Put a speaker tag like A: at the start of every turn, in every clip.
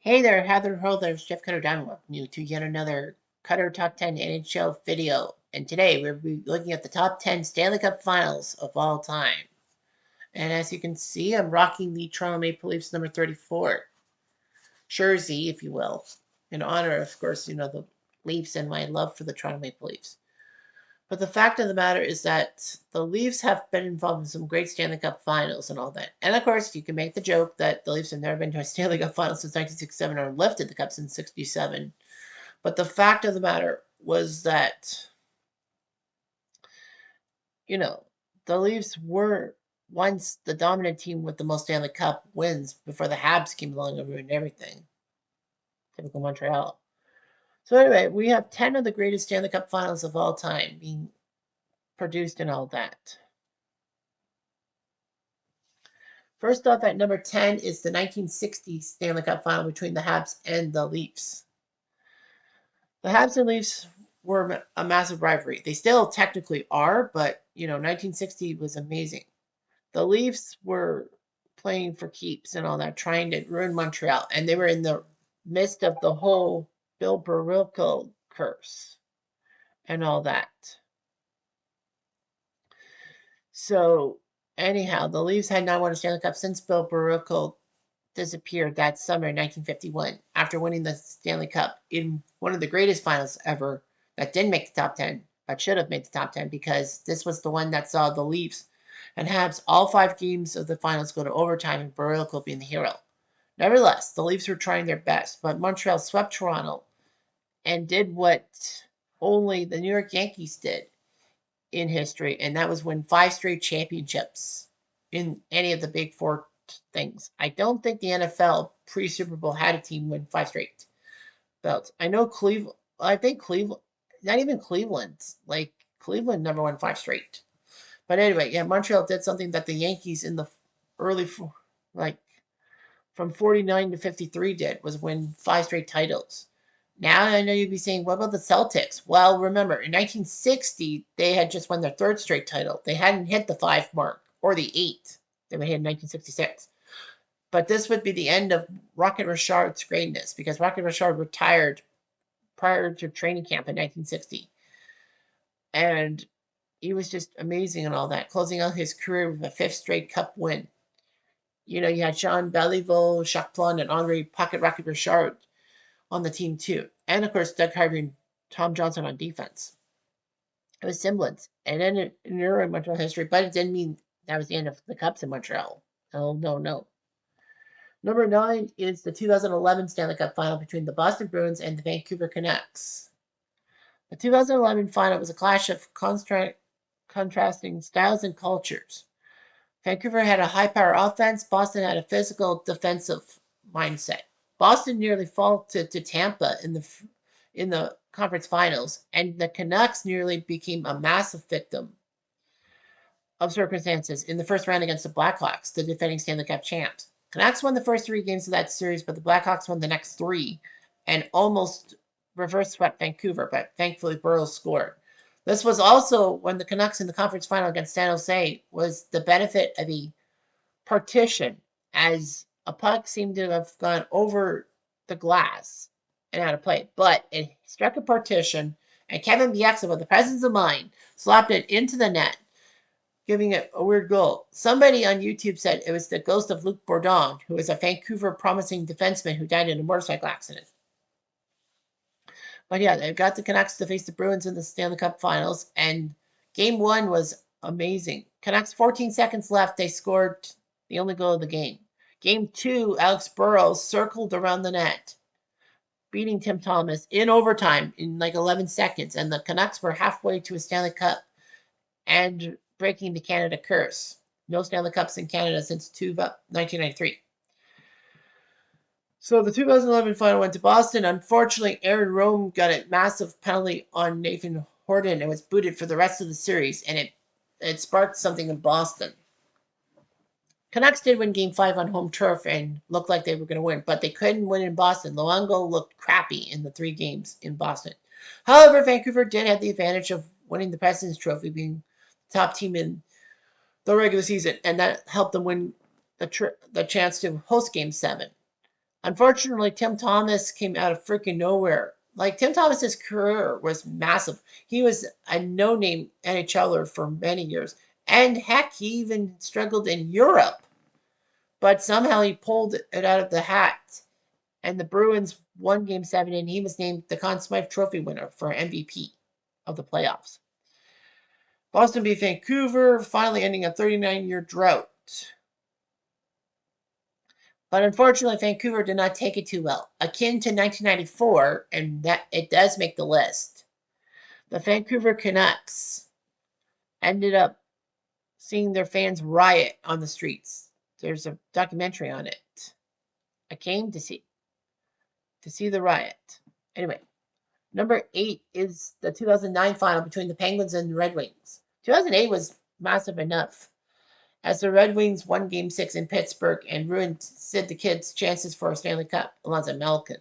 A: Hey there, Heather Holders, Jeff Cutter Down. Welcome you to yet another Cutter Top 10 NHL video. And today we'll be looking at the top 10 Stanley Cup Finals of all time. And as you can see, I'm rocking the Toronto Maple Leafs number 34 jersey, if you will, in honor, of course, the Leafs and my love for the Toronto Maple Leafs. But the fact of the matter is that the Leafs have been involved in some great Stanley Cup finals and all that. And of course, you can make the joke that the Leafs have never been to a Stanley Cup final since 1967 or lifted the cup since 67. But the fact of the matter was that, you know, the Leafs were once the dominant team with the most Stanley Cup wins before the Habs came along and ruined everything. Typical Montreal. So anyway, we have 10 of the greatest Stanley Cup finals of all time being produced and all that. First off, at number 10 is the 1960 Stanley Cup final between the Habs and the Leafs. The Habs and Leafs were a massive rivalry. They still technically are, but 1960 was amazing. The Leafs were playing for keeps and all that, trying to ruin Montreal, and they were in the midst of the whole Bill Barilko curse and all that. So anyhow, the Leafs had not won a Stanley Cup since Bill Barilko disappeared that summer in 1951 after winning the Stanley Cup in one of the greatest finals ever that didn't make the top 10, but should have made the top 10 because this was the one that saw the Leafs and Habs all 5 games of the finals go to overtime and Barilko being the hero. Nevertheless, the Leafs were trying their best, but Montreal swept Toronto and did what only the New York Yankees did in history, and that was win 5 straight championships in any of the big four things. I don't think the NFL pre-Super Bowl had a team win 5 straight belts. I know Cleveland. I think Cleveland, not even Cleveland. Like Cleveland never won 5 straight. But anyway, yeah, Montreal did something that the Yankees in the early, like from 49 to 53 did, was win 5 straight titles. Now I know you'd be saying, what about the Celtics? Well, remember, in 1960, they had just won their 3rd straight title. They hadn't hit the 5 mark, or the 8 that they had in 1966. But this would be the end of Rocket Richard's greatness, because Rocket Richard retired prior to training camp in 1960. And he was just amazing and all that, closing out his career with a 5th straight cup win. You had Jean Beliveau, Jacques Plante, and Andre Pocket Rocket Richard on the team too. And of course, Doug Harvey and Tom Johnson on defense. It was semblance. And then an era in Montreal history, but it didn't mean that was the end of the Cups in Montreal. Oh, no, no. Number 9 is the 2011 Stanley Cup final between the Boston Bruins and the Vancouver Canucks. The 2011 final was a clash of contrasting styles and cultures. Vancouver had a high-power offense. Boston had a physical defensive mindset. Boston nearly fell to Tampa in the conference finals, and the Canucks nearly became a massive victim of circumstances in the first round against the Blackhawks, the defending Stanley Cup champs. Canucks won the first 3 games of that series, but the Blackhawks won the next 3 and almost reverse swept Vancouver, but thankfully Burrows scored. This was also when the Canucks in the conference final against San Jose was the benefit of a partition, as a puck seemed to have gone over the glass and out of play, but it struck a partition, and Kevin Bieksa, with the presence of mind, slapped it into the net, giving it a weird goal. Somebody on YouTube said it was the ghost of Luc Bourdon, who was a Vancouver promising defenseman who died in a motorcycle accident. But yeah, they've got the Canucks to face the Bruins in the Stanley Cup Finals, and Game 1 was amazing. Canucks, 14 seconds left, they scored the only goal of the game. Game 2, Alex Burrows circled around the net, beating Tim Thomas in overtime in like 11 seconds, and the Canucks were halfway to a Stanley Cup and breaking the Canada curse. No Stanley Cups in Canada since 1993. So the 2011 final went to Boston. Unfortunately, Aaron Rome got a massive penalty on Nathan Horton and was booted for the rest of the series, and it sparked something in Boston. Canucks did win Game 5 on home turf and looked like they were going to win, but they couldn't win in Boston. Luongo looked crappy in the 3 games in Boston. However, Vancouver did have the advantage of winning the President's Trophy, being the top team in the regular season, and that helped them win the chance to host Game 7. Unfortunately, Tim Thomas came out of freaking nowhere. Like, Tim Thomas's career was massive. He was a no-name NHLer for many years. And heck, he even struggled in Europe. But somehow he pulled it out of the hat. And the Bruins won Game 7, and he was named the Conn Smythe Trophy winner for MVP of the playoffs. Boston beat Vancouver, finally ending a 39-year drought. But unfortunately, Vancouver did not take it too well. Akin to 1994, and that it does make the list, the Vancouver Canucks ended up seeing their fans riot on the streets. There's a documentary on it. I came to see the riot. Anyway, number 8 is the 2009 final between the Penguins and the Red Wings. 2008 was massive enough, as the Red Wings won Game 6 in Pittsburgh and ruined Sid the Kid's chances for a Stanley Cup, Alonzo Malkin.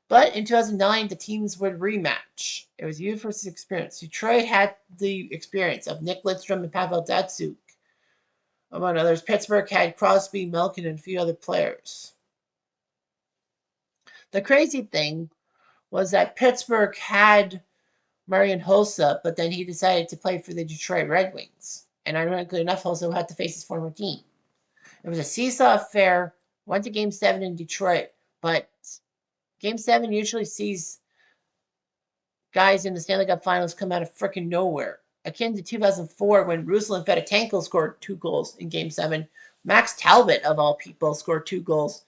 A: But in 2009, the teams would rematch. It was youth versus experience. Detroit had the experience of Nick Lidstrom and Pavel Datsyuk, among others. Pittsburgh had Crosby, Malkin, and a few other players. The crazy thing was that Pittsburgh had Marian Hossa, but then he decided to play for the Detroit Red Wings. And ironically enough, Hossa had to face his former team. It was a seesaw affair, went to Game 7 in Detroit, but Game 7 usually sees guys in the Stanley Cup Finals come out of freaking nowhere. Akin to 2004 when Ruslan Fedotenko scored 2 goals in Game 7. Max Talbot, of all people, scored 2 goals.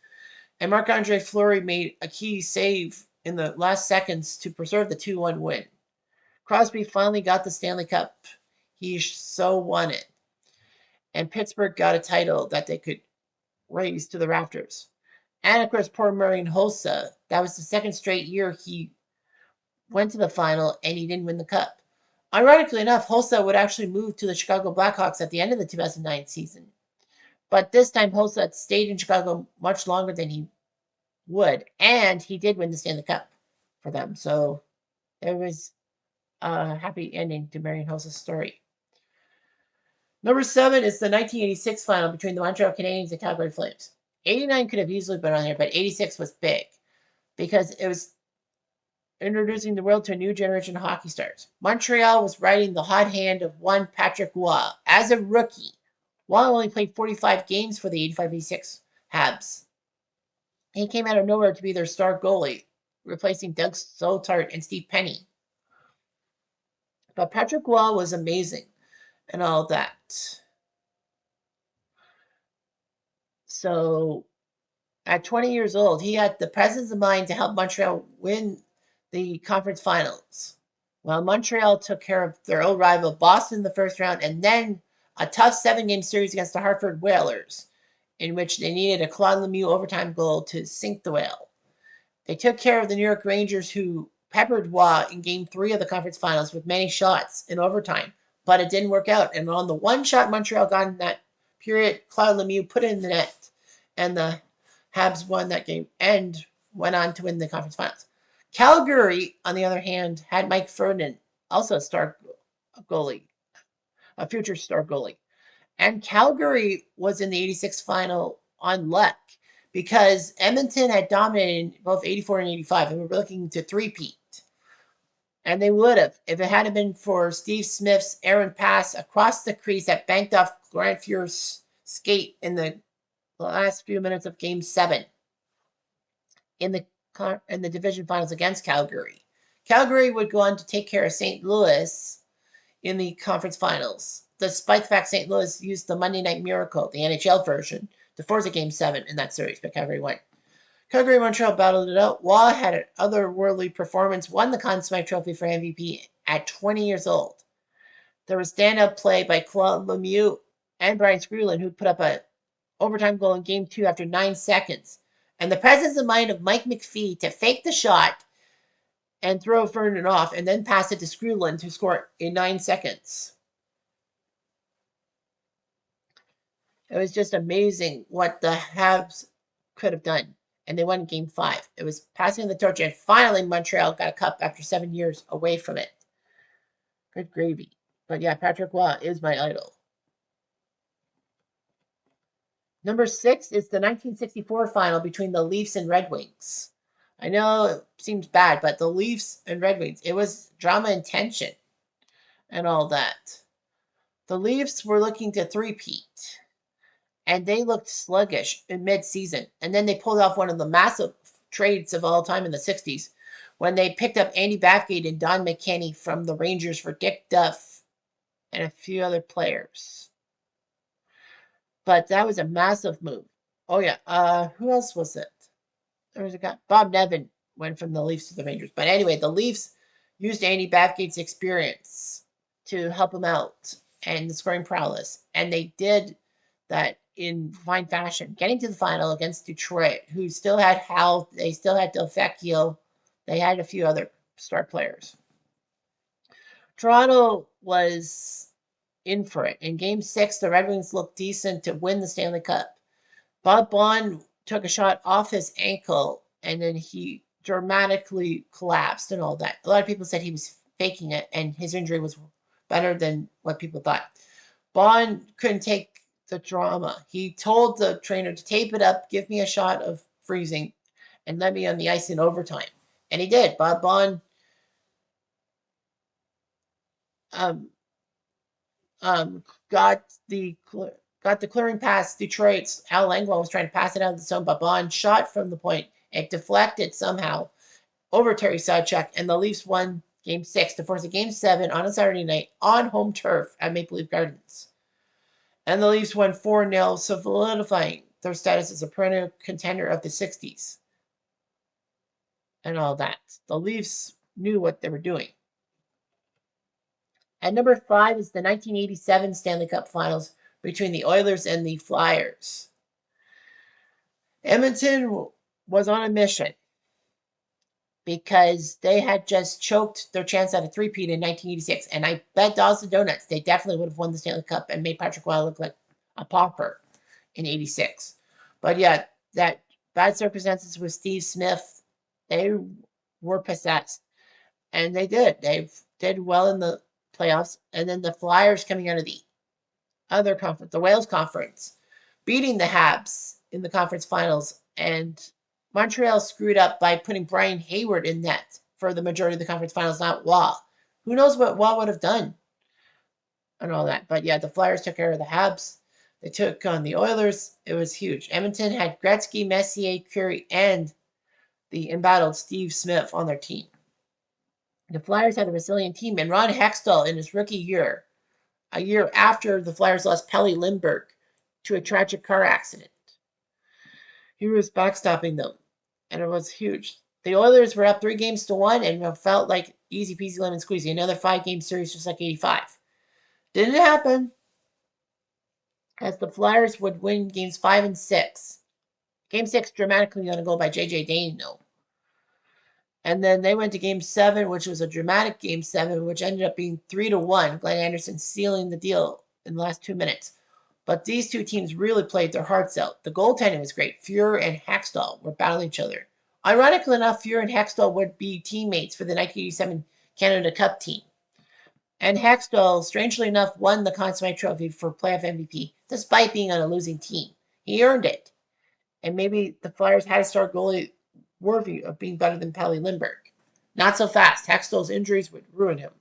A: And Marc-Andre Fleury made a key save in the last seconds to preserve the 2-1 win. Crosby finally got the Stanley Cup. He so won it. And Pittsburgh got a title that they could raise to the rafters. And of course, poor Marian Hossa. That was the second straight year he went to the final and he didn't win the cup. Ironically enough, Hossa would actually move to the Chicago Blackhawks at the end of the 2009 season. But this time, Hossa stayed in Chicago much longer than he would. And he did win the Stanley Cup for them. So there was a happy ending to Marian Hossa's story. Number 7 is the 1986 final between the Montreal Canadiens and Calgary Flames. 89 could have easily been on here, but 86 was big because it was introducing the world to a new generation of hockey stars. Montreal was riding the hot hand of one Patrick Roy as a rookie. Roy only played 45 games for the 85-86 Habs. He came out of nowhere to be their star goalie, replacing Doug Soutart and Steve Penny. But Patrick Roy was amazing and all that. So at 20 years old, he had the presence of mind to help Montreal win the conference finals. Well, Montreal took care of their old rival Boston in the first round, and then a tough 7-game series against the Hartford Whalers, in which they needed a Claude Lemieux overtime goal to sink the whale. They took care of the New York Rangers, who peppered Roy in Game 3 of the conference finals with many shots in overtime, but it didn't work out. And on the one shot Montreal got in that period, Claude Lemieux put it in the net, and the Habs won that game and went on to win the conference finals. Calgary, on the other hand, had Mike Ferdinand, also a star goalie, a future star goalie. And Calgary was in the 86 final on luck because Edmonton had dominated both 84 and 85 and were looking to three-peat. And they would have if it hadn't been for Steve Smith's errant pass across the crease that banked off Grant Fuhr's skate in the last few minutes of Game 7 in the division finals against Calgary. Calgary would go on to take care of St. Louis in the conference finals, despite the fact St. Louis used the Monday Night Miracle, the NHL version, to force a Game 7 in that series, but Calgary won. Calgary and Montreal battled it out. Waugh had an otherworldly performance, won the Conn Smythe Trophy for MVP at 20 years old. There was standout play by Claude Lemieux and Brian Screwlin, who put up an overtime goal in Game 2 after 9 seconds. And the presence of mind of Mike McPhee to fake the shot and throw Ferdinand off and then pass it to Screwlin to score in 9 seconds. It was just amazing what the Habs could have done. And they won Game 5. It was passing the torch, and finally Montreal got a cup after 7 years away from it. Good gravy. But yeah, Patrick Roy is my idol. Number 6 is the 1964 final between the Leafs and Red Wings. I know it seems bad, but the Leafs and Red Wings, it was drama and tension and all that. The Leafs were looking to three-peat, and they looked sluggish in mid-season. And then they pulled off one of the massive trades of all time in the 60s when they picked up Andy Bathgate and Don McKinney from the Rangers for Dick Duff and a few other players. But that was a massive move. Oh yeah. Who else was it? There was a guy. Bob Nevin went from the Leafs to the Rangers. But anyway, the Leafs used Andy Bathgate's experience to help him out and the scoring prowess, and they did that in fine fashion, getting to the final against Detroit, who still had Hal. They still had Delvecchio. They had a few other star players. Toronto was in for it. In Game 6, the Red Wings looked decent to win the Stanley Cup. Bob Bond took a shot off his ankle, and then he dramatically collapsed and all that. A lot of people said he was faking it, and his injury was better than what people thought. Bond couldn't take the drama. He told the trainer to tape it up, give me a shot of freezing, and let me on the ice in overtime. And he did. Bob Bond um, um, got the clearing pass. Detroit's Al Langlois was trying to pass it out of the zone, but Bond shot from the point and deflected somehow over Terry Sawchuk, and the Leafs won Game 6 to force a Game 7 on a Saturday night on home turf at Maple Leaf Gardens. And the Leafs won 4-0, solidifying their status as a perennial contender of the 60s and all that. The Leafs knew what they were doing. At number 5 is the 1987 Stanley Cup Finals between the Oilers and the Flyers. Edmonton was on a mission because they had just choked their chance at a three-peat in 1986. And I bet dollars to donuts they definitely would have won the Stanley Cup and made Patrick Roy look like a pauper in 86. But yeah, that bad circumstances with Steve Smith, they were possessed. And they did. They did well in the playoffs. And then the Flyers coming out of the other conference, the Wales Conference, beating the Habs in the conference finals. And Montreal screwed up by putting Brian Hayward in net for the majority of the conference finals, not Waugh. Who knows what Waugh would have done and all that. But yeah, the Flyers took care of the Habs. They took on the Oilers. It was huge. Edmonton had Gretzky, Messier, Curie, and the embattled Steve Smith on their team. The Flyers had a resilient team, and Ron Hextall in his rookie year, a year after the Flyers lost Pelle Lindbergh to a tragic car accident, he was backstopping them, and it was huge. The Oilers were up 3-1 and felt like easy peasy lemon squeezy. Another 5-game series just like 85. Didn't happen, as the Flyers would win games 5 and 6. Game 6 dramatically on a goal by J.J. Daniel. And then they went to Game 7, which was a dramatic Game 7, which ended up being 3-1. Glenn Anderson sealing the deal in the last 2 minutes. But these two teams really played their hearts out. The goaltending was great. Fuhr and Hextall were battling each other. Ironically enough, Fuhr and Hextall would be teammates for the 1987 Canada Cup team. And Hextall, strangely enough, won the Conn Smythe Trophy for playoff MVP, despite being on a losing team. He earned it. And maybe the Flyers had a star goalie worthy of being better than Pelle Lindbergh. Not so fast. Hextall's injuries would ruin him.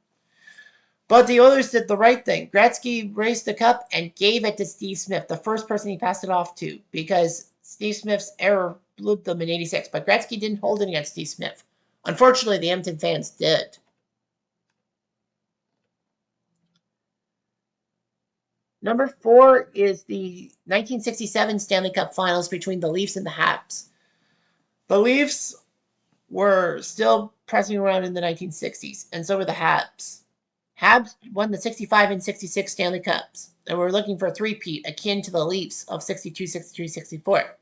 A: But the Oilers did the right thing. Gretzky raised the cup and gave it to Steve Smith, the first person he passed it off to, because Steve Smith's error blew them in 86. But Gretzky didn't hold it against Steve Smith. Unfortunately, the Edmonton fans did. Number 4 is the 1967 Stanley Cup Finals between the Leafs and the Habs. The Leafs were still pressing around in the 1960s, and so were the Habs. Habs won the 65 and 66 Stanley Cups, and were looking for a three-peat akin to the Leafs of 62, 63, 64.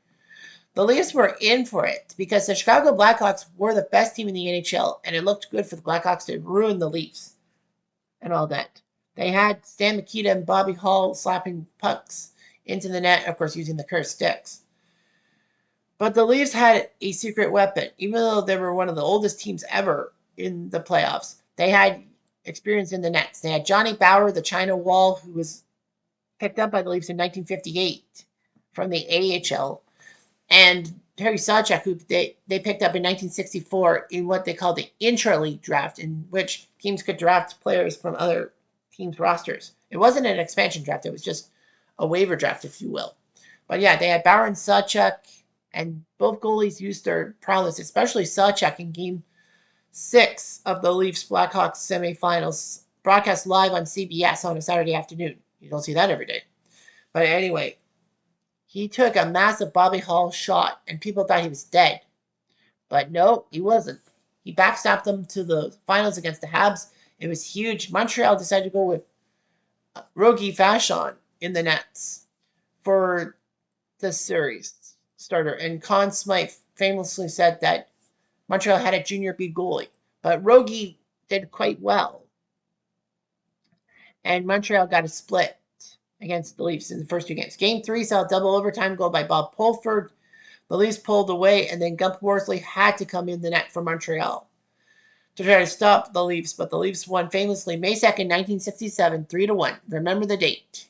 A: The Leafs were in for it because the Chicago Blackhawks were the best team in the NHL, and it looked good for the Blackhawks to ruin the Leafs and all that. They had Stan Mikita and Bobby Hull slapping pucks into the net, of course, using the cursed sticks. But the Leafs had a secret weapon. Even though they were one of the oldest teams ever in the playoffs, they had experience in the nets. They had Johnny Bower, the China Wall, who was picked up by the Leafs in 1958 from the AHL, and Terry Sawchuk, who they picked up in 1964 in what they called the intra-league draft, in which teams could draft players from other teams' rosters. It wasn't an expansion draft; it was just a waiver draft, if you will. But yeah, they had Bauer and Sawchuk, and both goalies used their prowess, especially Sawchuk in Game 6 of the Leafs Blackhawks semifinals, broadcast live on CBS on a Saturday afternoon. You don't see that every day. But anyway, he took a massive Bobby Hall shot, and people thought he was dead. But no, he wasn't. He backstopped them to the finals against the Habs. It was huge. Montreal decided to go with Rogie Vachon in the nets for the series starter. And Conn Smythe famously said that Montreal had a junior B goalie. But Rogie did quite well. And Montreal got a split against the Leafs in the first two games. Game 3 saw a double overtime goal by Bob Pulford. The Leafs pulled away, and then Gump Worsley had to come in the net for Montreal to try to stop the Leafs, but the Leafs won famously May 2nd, 1967, 3-1. Remember the date.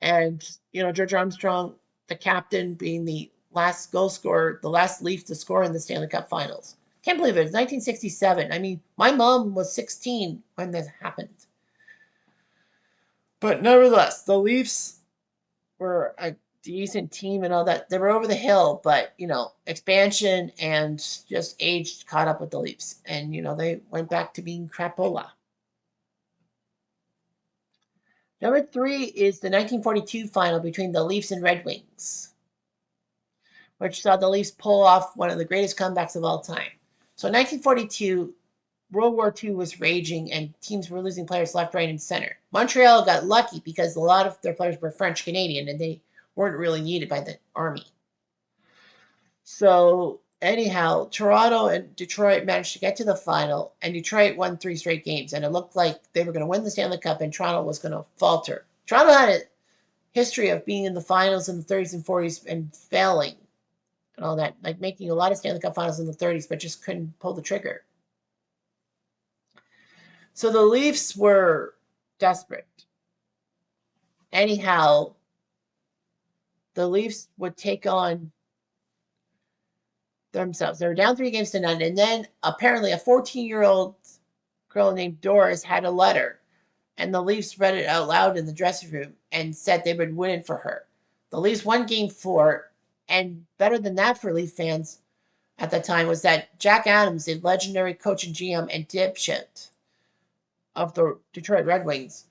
A: And, George Armstrong, the captain, being the last goal scorer, the last Leaf to score in the Stanley Cup Finals. Can't believe it. It's 1967. I mean, my mom was 16 when this happened. But nevertheless, the Leafs were a decent team and all that. They were over the hill, but, expansion and just age caught up with the Leafs. And, they went back to being crapola. Number 3 is the 1942 final between the Leafs and Red Wings, which saw the Leafs pull off one of the greatest comebacks of all time. So in 1942, World War II was raging and teams were losing players left, right, and center. Montreal got lucky because a lot of their players were French Canadian and they weren't really needed by the Army. So anyhow, Toronto and Detroit managed to get to the final, and Detroit won 3 straight games, and it looked like they were going to win the Stanley Cup and Toronto was going to falter. Toronto had a history of being in the finals in the 30s and 40s and failing and all that, like making a lot of Stanley Cup finals in the 30s, but just couldn't pull the trigger. So the Leafs were desperate. Anyhow, the Leafs would take on themselves. They were down 3-0, and then apparently a 14-year-old girl named Doris had a letter, and the Leafs read it out loud in the dressing room and said they would win it for her. The Leafs won Game 4, and better than that for Leaf fans at the time was that Jack Adams, the legendary coach and GM and dipshit of the Detroit Red Wings,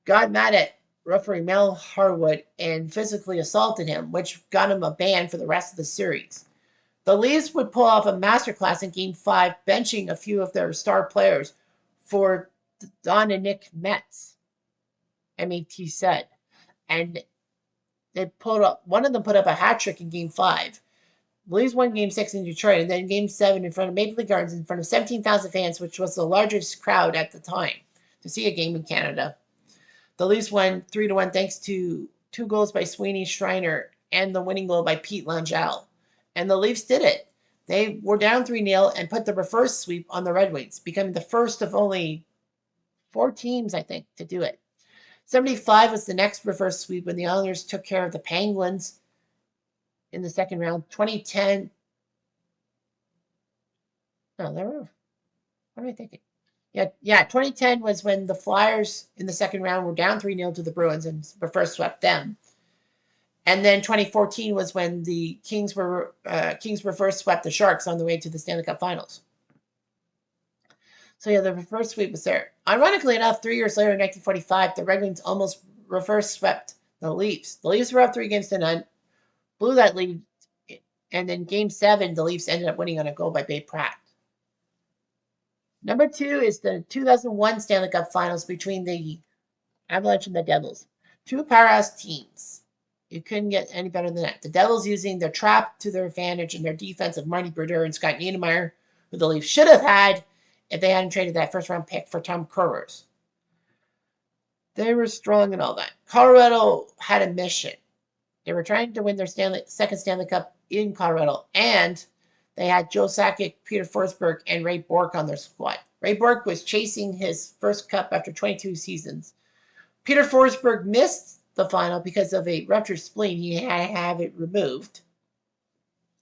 A: got mad at referee Mel Harwood and physically assaulted him, which got him a ban for the rest of the series. The Leafs would pull off a masterclass in Game 5, benching a few of their star players for Don and Nick Metz, M-A-T said. And one of them put up a hat trick in Game 5. The Leafs won Game 6 in Detroit, and then Game 7 in front of Maple Leaf Gardens in front of 17,000 fans, which was the largest crowd at the time to see a game in Canada. The Leafs won 3-1 thanks to 2 goals by Sweeney Schreiner and the winning goal by Pete Langell. And the Leafs did it. They were down 3-0 and put the reverse sweep on the Red Wings, becoming the first of only 4 teams, I think, to do it. 75 was the next reverse sweep when the Islanders took care of the Penguins in the second round. 2010. No, they were. What am I thinking? Yeah. 2010 was when the Flyers in the second round were down 3-0 to the Bruins and reverse swept them. And then 2014 was when the Kings reverse swept the Sharks on the way to the Stanley Cup Finals. So yeah, the reverse sweep was there. Ironically enough, 3 years later in 1945, the Red Wings almost reverse swept the Leafs. The Leafs were up 3-0, blew that lead, and in Game 7, the Leafs ended up winning on a goal by Babe Pratt. Number 2 is the 2001 Stanley Cup Finals between the Avalanche and the Devils. 2 powerhouse teams. You couldn't get any better than that. The Devils using their trap to their advantage and their defense of Marty Brodeur and Scott Niedermayer, who the Leafs should have had if they hadn't traded that first-round pick for Tom Kurers. They were strong and all that. Colorado had a mission. They were trying to win their second Stanley Cup in Colorado, and they had Joe Sakic, Peter Forsberg, and Ray Bourque on their squad. Ray Bourque was chasing his first cup after 22 seasons. Peter Forsberg missed the final because of a ruptured spleen. He had to have it removed.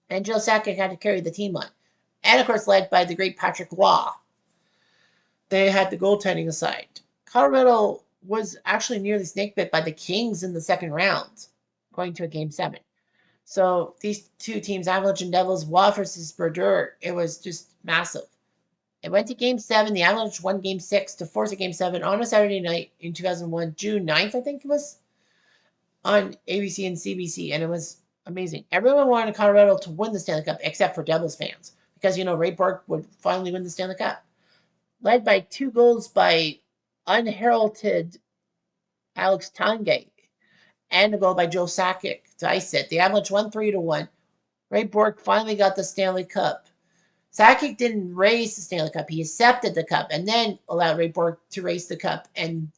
A: And Joe Sakic had to carry the team on. And of course, led by the great Patrick Waugh. They had the goaltending aside. Colorado was actually nearly snake bit by the Kings in the second round, going to a game 7. So these two teams, Avalanche and Devils, Waugh versus Brodeur, it was just massive. It went to game 7. The Avalanche won game 6 to force a game 7 on a Saturday night in 2001, June 9th, I think it was, on ABC and CBC, and it was amazing. Everyone wanted Colorado to win the Stanley Cup except for Devils fans because, Ray Bourque would finally win the Stanley Cup. Led by 2 goals by unheralded Alex Tanguay and a goal by Joe Sakic to ice it. The Avalanche won 3-1. Ray Bourque finally got the Stanley Cup. Sakic didn't raise the Stanley Cup. He accepted the cup and then allowed Ray Bourque to raise the cup. And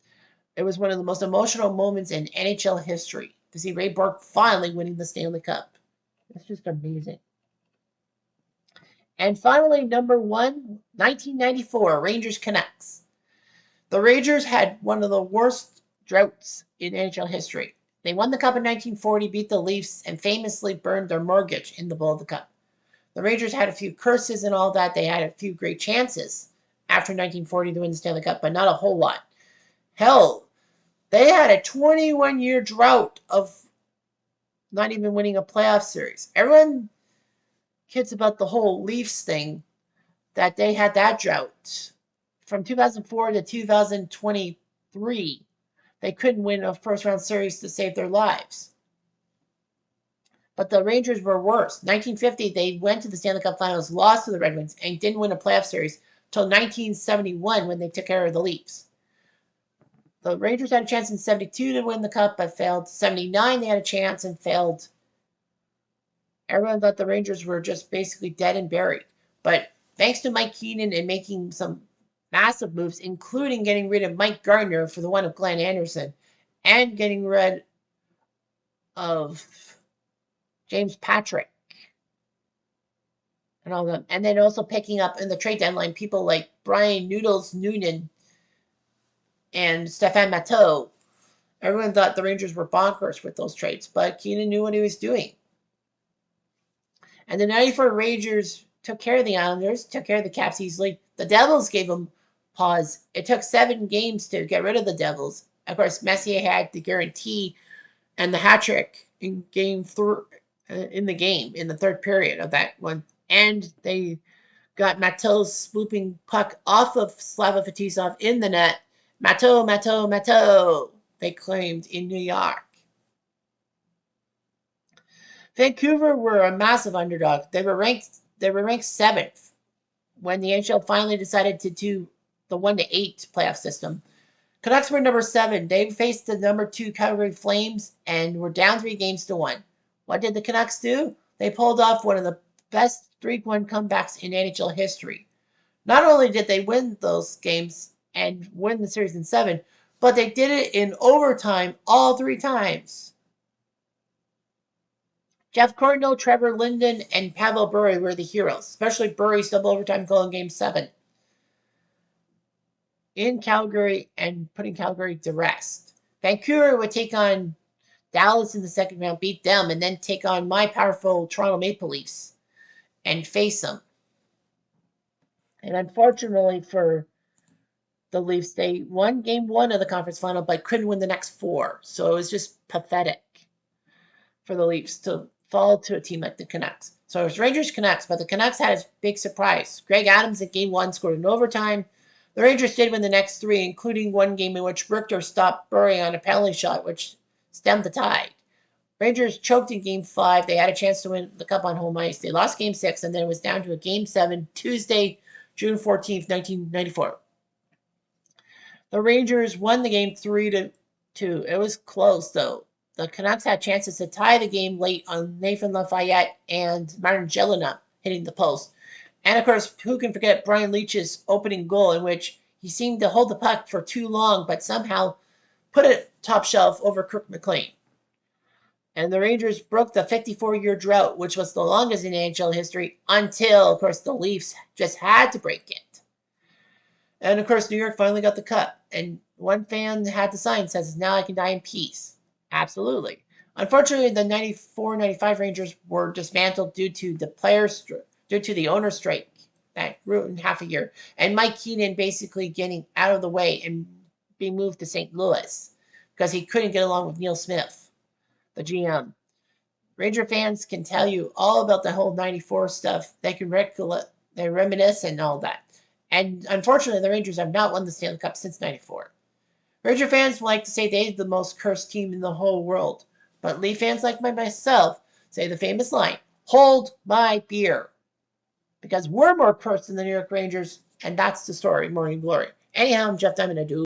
A: it was one of the most emotional moments in NHL history to see Ray Bourque finally winning the Stanley Cup. It's just amazing. And finally, number 1, 1994, Rangers Canucks. The Rangers had one of the worst droughts in NHL history. They won the cup in 1940, beat the Leafs, and famously burned their mortgage in the bowl of the cup. The Rangers had a few curses and all that. They had a few great chances after 1940 to win the Stanley Cup, but not a whole lot. Hell, they had a 21-year drought of not even winning a playoff series. Everyone kids about the whole Leafs thing, that they had that drought. From 2004 to 2023, they couldn't win a first-round series to save their lives. But the Rangers were worse. 1950, they went to the Stanley Cup Finals, lost to the Red Wings, and didn't win a playoff series until 1971 when they took care of the Leafs. The Rangers had a chance in 72 to win the cup, but failed. 79, they had a chance and failed. Everyone thought the Rangers were just basically dead and buried. But thanks to Mike Keenan and making some massive moves, including getting rid of Mike Gardner for the one of Glenn Anderson, and getting rid of James Patrick and all them. And then also picking up in the trade deadline people like Brian Noodles Noonan and Stefan Matteau. Everyone thought the Rangers were bonkers with those trades, but Keenan knew what he was doing. And the 94 Rangers took care of the Islanders, took care of the Caps easily. The Devils gave them pause. It took 7 games to get rid of the Devils. Of course, Messier had the guarantee and the hat trick in in the third period of that one. And they got Matteau's swooping puck off of Slava Fetisov in the net. Matteau, they claimed in New York. Vancouver were a massive underdog. They were ranked 7th when the NHL finally decided to do the 1-8 playoff system. Canucks were number 7. They faced the number 2 Calgary Flames and were down 3-1. What did the Canucks do? They pulled off one of the best 3-1 comebacks in NHL history. Not only did they win those games and win the series in 7, but they did it in overtime all 3 times. Jeff Cornell, Trevor Linden, and Pavel Bure were the heroes, especially Bure's double overtime goal in Game 7 in Calgary and putting Calgary to rest. Vancouver would take on Dallas in the second round, beat them, and then take on my powerful Toronto Maple Leafs and face them. And unfortunately for the Leafs, they won Game 1 of the conference final, but couldn't win the next 4. So it was just pathetic for the Leafs to fall to a team like the Canucks. So it was Rangers-Canucks, but the Canucks had a big surprise. Greg Adams in Game 1 scored in overtime. The Rangers did win the next 3, including one game in which Richter stopped Bure on a penalty shot, which stemmed the tide. Rangers choked in Game 5. They had a chance to win the cup on home ice. They lost Game 6, and then it was down to a Game 7 Tuesday, June 14th, 1994. The Rangers won the game 3-2. It was close, though. The Canucks had chances to tie the game late on Nathan Lafayette and Martin Gelinas hitting the post. And, of course, who can forget Brian Leetch's opening goal in which he seemed to hold the puck for too long but somehow put it top shelf over Kirk McLean. And the Rangers broke the 54-year drought, which was the longest in NHL history, until, of course, the Leafs just had to break it. And, of course, New York finally got the cup. And one fan had the sign that says, "Now I can die in peace." Absolutely. Unfortunately, the 94-95 Rangers were dismantled due to due to the owner strike that ruined half a year, and Mike Keenan basically getting out of the way and being moved to St. Louis because he couldn't get along with Neil Smith, the GM. Ranger fans can tell you all about the whole 94 stuff. They can recollect, they reminisce and all that. And unfortunately, the Rangers have not won the Stanley Cup since 94. Ranger fans like to say they're the most cursed team in the whole world. But Leaf fans like myself say the famous line, hold my beer. Because we're more cursed than the New York Rangers, and that's the story, Morning Glory. Anyhow, I'm Jeff Diamond. I do